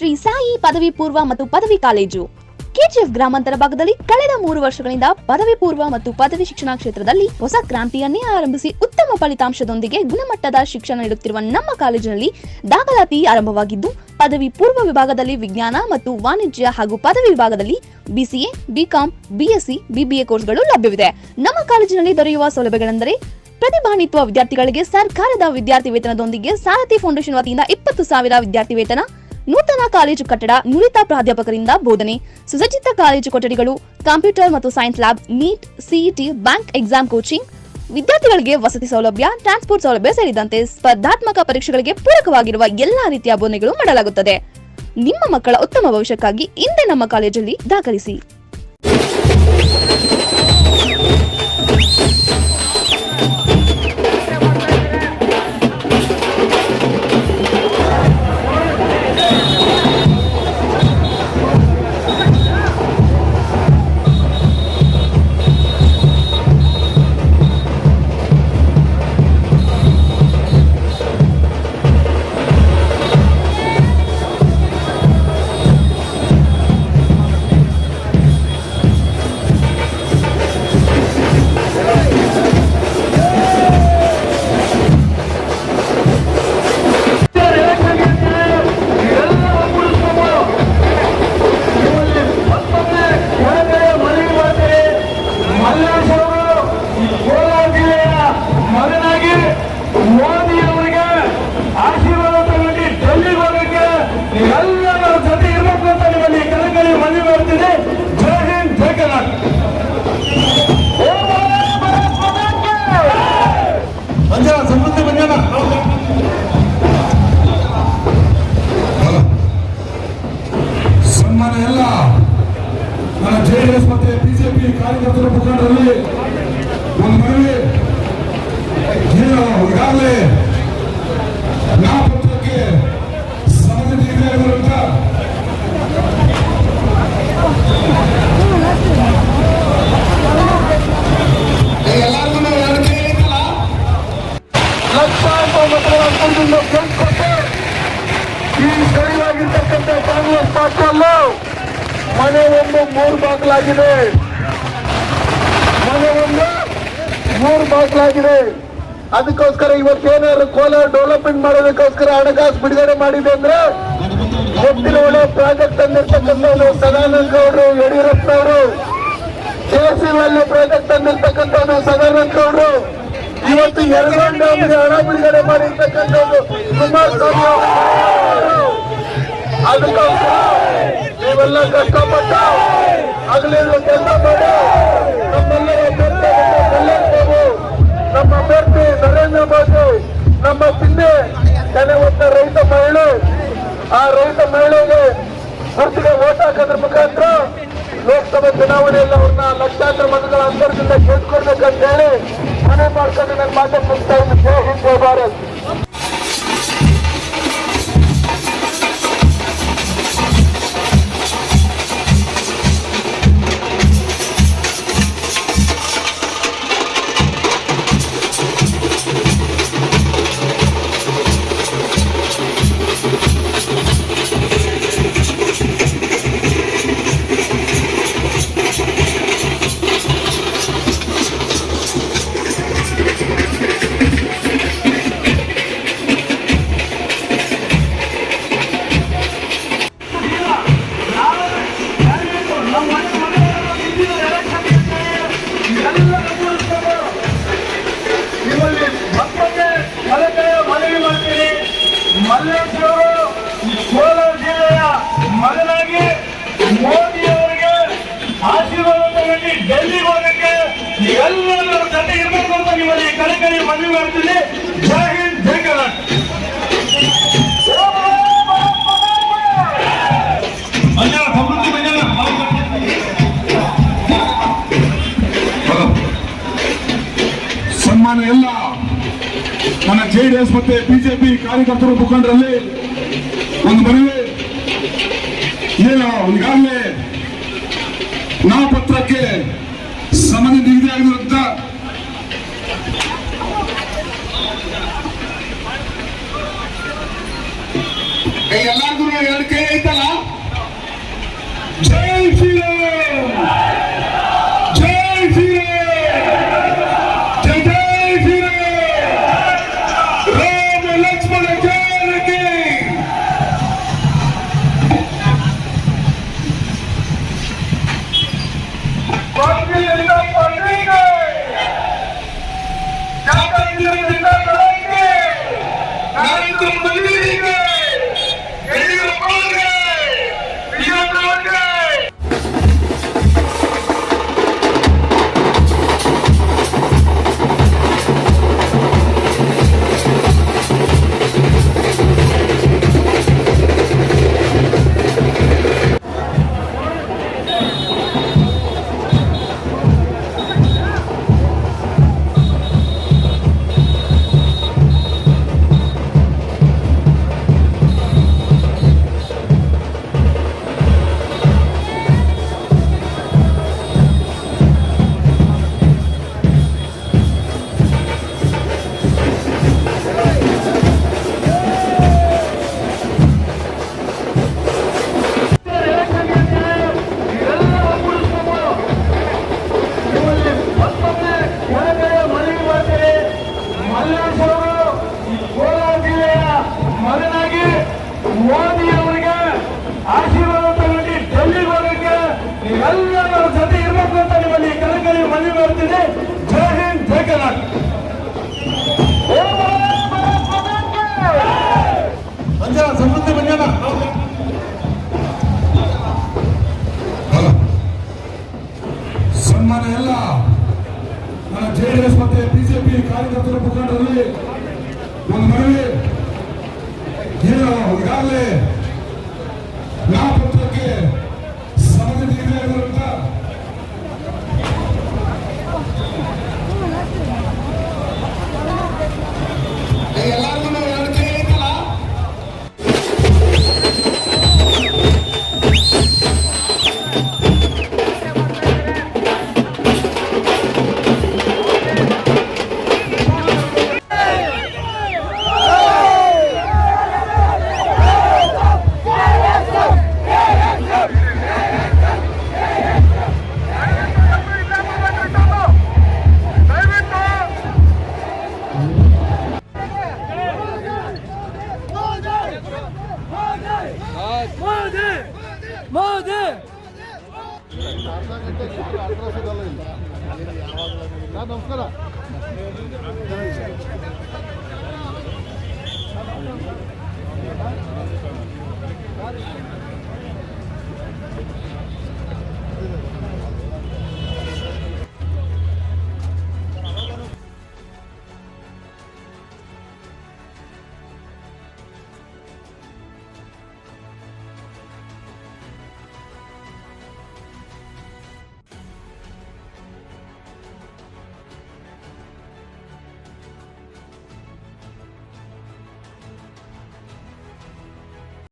ಶ್ರೀ ಸಾಯಿ ಪದವಿ ಪೂರ್ವ ಮತ್ತು ಪದವಿ ಕಾಲೇಜು ಕೆಜಿಎಫ್ ಗ್ರಾಮಾಂತರ ಭಾಗದಲ್ಲಿ ಕಳೆದ 3 ವರ್ಷಗಳಿಂದ ಪದವಿ ಪೂರ್ವ ಮತ್ತು ಪದವಿ ಶಿಕ್ಷಣ ಕ್ಷೇತ್ರದಲ್ಲಿ ಹೊಸ ಕ್ರಾಂತಿಯನ್ನೇ ಆರಂಭಿಸಿ ಉತ್ತಮ ಫಲಿತಾಂಶದೊಂದಿಗೆ ಗುಣಮಟ್ಟದ ಶಿಕ್ಷಣ ನೀಡುತ್ತಿರುವ ನಮ್ಮ ಕಾಲೇಜಿನಲ್ಲಿ ದಾಖಲಾತಿ ಆರಂಭವಾಗಿದ್ದು, ಪದವಿ ಪೂರ್ವ ವಿಭಾಗದಲ್ಲಿ ವಿಜ್ಞಾನ ಮತ್ತು ವಾಣಿಜ್ಯ ಹಾಗೂ ಪದವಿ ವಿಭಾಗದಲ್ಲಿ ಬಿಸಿಎ, ಬಿಕಾಂ, ಬಿಎಸ್ಸಿ, ಬಿಬಿಎ ಕೋರ್ಸ್ಗಳು ಲಭ್ಯವಿದೆ. ನಮ್ಮ ಕಾಲೇಜಿನಲ್ಲಿ ದೊರೆಯುವ ಸೌಲಭ್ಯಗಳೆಂದರೆ ಪ್ರತಿಭಾನ್ವಿತ ವಿದ್ಯಾರ್ಥಿಗಳಿಗೆ ಸರ್ಕಾರದ ವಿದ್ಯಾರ್ಥಿ ವೇತನದೊಂದಿಗೆ ಸಾರಥಿ ಫೌಂಡೇಶನ್ ವತಿಯಿಂದ 20,000 ವಿದ್ಯಾರ್ಥಿ ವೇತನ, ನೂತನ ಕಾಲೇಜು ಕಟ್ಟಡ, ನುರಿತ ಪ್ರಾಧ್ಯಾಪಕರಿಂದ ಬೋಧನೆ, ಸುಸಜ್ಜಿತ ಕಾಲೇಜು ಕೊಠಡಿಗಳು, ಕಂಪ್ಯೂಟರ್ ಮತ್ತು science lab, NEET, CET, bank exam coaching, ವಿದ್ಯಾರ್ಥಿಗಳಿಗೆ ವಸತಿ ಸೌಲಭ್ಯ, ಟ್ರಾನ್ಸ್ಪೋರ್ಟ್ ಸೌಲಭ್ಯ ಸೇರಿದಂತೆ ಸ್ಪರ್ಧಾತ್ಮಕ ಪರೀಕ್ಷೆಗಳಿಗೆ ಪೂರಕವಾಗಿರುವ ಎಲ್ಲಾ ರೀತಿಯ ಬೋಧನೆಗಳು ಮಾಡಲಾಗುತ್ತದೆ. ನಿಮ್ಮ ಮಕ್ಕಳ ಉತ್ತಮ ಭವಿಷ್ಯಕ್ಕಾಗಿ ಇಂದೇ ನಮ್ಮ ಕಾಲೇಜಲ್ಲಿ ದಾಖಲಿಸಿ. ಎಲ್ಲ ನನ್ನ ಜೆಡಿಎಸ್ ಮತ್ತೆ ಬಿಜೆಪಿ ಕಾರ್ಯಕರ್ತರ ಮುಖಂಡರಲ್ಲಿ ಒಂದು ಮನವಿ. ಈಗಾಗಲೇ ನಾಮಪತ್ರಕ್ಕೆ ಸಂಬಂಧಿಸಿರುವಂತ ಎಲ್ಲರಿಗೂ ಎರಡು ಕೈ ಐತಲ್ಲ, ಲಕ್ಷಾಂತರ ಮತಗಳನ್ನು ಗೆಲ್ಕೊಟ್ಟು ಈ ಸ್ಥಳೀಯವಾಗಿರ್ತಕ್ಕಂಥ ಕಾಂಗ್ರೆಸ್ ಪಾರ್ಟಿಯಲ್ಲೂ ಮನೆ ಒಂದು 3 ಬಾಗಿಲಾಗಿದೆ. ಮನೆ ಒಂದು 3 ಬಾಗಿಲಾಗಿದೆ. ಅದಕ್ಕೋಸ್ಕರ ಇವತ್ತೇನಾದ್ರು ಕೋಲಾರ ಡೆವಲಪ್ಮೆಂಟ್ ಮಾಡೋದಕ್ಕೋಸ್ಕರ ಹಣಕಾಸು ಬಿಡುಗಡೆ ಮಾಡಿದೆ ಅಂದ್ರೆ ಗೊತ್ತಿನ ಒಳ್ಳೆ ಪ್ರಾಜೆಕ್ಟ್ ತಂದಿರ್ತಕ್ಕಂಥವ್ರು ಸದಾನಂದ ಗೌಡರು, ಯಡಿಯೂರಪ್ಪನವರು, ಕೇಸಿನಲ್ಲಿ ಪ್ರಾಜೆಕ್ಟ್ ತಂದಿರ್ತಕ್ಕಂಥವ್ರು ಸದಾನಂದ ಗೌಡರು, ಇವತ್ತು ಯರಗೋಳ್ ಡ್ಯಾಮ್ಗೆ ಹಣ ಬಿಡುಗಡೆ ಮಾಡಿರ್ತಕ್ಕಂಥದ್ದು ಕುಮಾರಸ್ವಾಮಿ ಅವರು. ಅದಕ್ಕೋಸ್ಕರ ನೀವೆಲ್ಲ ಕಷ್ಟಪಟ್ಟು ಹಗಲಿರುಳು ಕೆಲಸ ಮಾಡಿ ನಮ್ಮೆಲ್ಲರ ಅಭ್ಯರ್ಥಿ ನಮ್ಮ ಅಭ್ಯರ್ಥಿ ನರೇಂದ್ರ ಮೋದಿ, ನಮ್ಮ ಚಿಹ್ನೆ ಕೆಲವೊಂದು ರೈತ ಮಹಿಳೆ, ಆ ರೈತ ಮಹಿಳೆಗೆ ಗುರುತಿಗೆ ಓಟ್ ಹಾಕೋದ್ರ ಮುಖಾಂತರ ಲೋಕಸಭಾ ಚುನಾವಣೆಯಲ್ಲಿ ಅವ್ರನ್ನ ಲಕ್ಷಾಂತರ ಮತಗಳ ಅಂತರದಿಂದ ಗೆದ್ಕೊಡ್ಬೇಕಂತ ಹೇಳಿ ಮನೆ ಮಾಡ್ಕೊಂಡು ನನ್ನ ಮಾತನ್ನು ಮುಗಿಸ್ತಾ ಇದ್ದೀನಿ. ಜೈ ಹಿಂದ್, ಜೈ ಭಾರತ್. ಮಲ್ಲೇಶ್ವರು ಕೋಲಾರ ಜಿಲ್ಲೆಯ ಮಗನಾಗಿ ಮೋದಿ ಅವರಿಗೆ ಆಶೀರ್ವಾದ ತಗೊಂಡು ಡೆಲ್ಲಿಗೆ ಹೋಗಕ್ಕೆ ಎಲ್ಲರೂ ಜೊತೆ ಇರಬೇಕು ಅಂತ ನಿಮ್ಮಲ್ಲಿ ಕಳಕಳಿ ಮನವಿ ಮಾಡ್ತೀನಿ. ಜೈ ಹಿಂದ್, ಜೈ ಕರ್ನಾಟಕ. ಸನ್ಮಾನ ಎಲ್ಲ ನನ್ನ ಜೆಡಿಎಸ್ ಮತ್ತೆ ಬಿಜೆಪಿ ಕಾರ್ಯಕರ್ತರ ಮುಖಂಡರಲ್ಲಿ ಒಂದು ಮನವಿ. ಈಗಾಗಲೇ ನಾಮಪತ್ರಕ್ಕೆ ಸಂಬಂಧ ನಿಗದಿಯಾಗಿರುವಂತ ಎಲ್ಲರಿಗೂ ಎರಡು ಕೈ ಐತಲ್ಲ, ಸನ್ಮಾನ್ಯ ಎಲ್ಲ ನನ್ನ ಜೆಡಿಎಸ್ ಮತ್ತೆ ಬಿಜೆಪಿ ಕಾರ್ಯಕರ್ತರ ಮುಖಂಡರಲ್ಲಿ ಒಂದು ಮನವಿ. ಏನು ಈಗಾಗಲೇ ನಾಮಪತ್ರಕ್ಕೆ ಸಮಯ ನೀಡಿರುವಂತ ಎಲ್ಲರಿಗೂ ಎರಡು ಕೈ ಐತಲ್ಲ. ನಮಸ್ಕಾರ.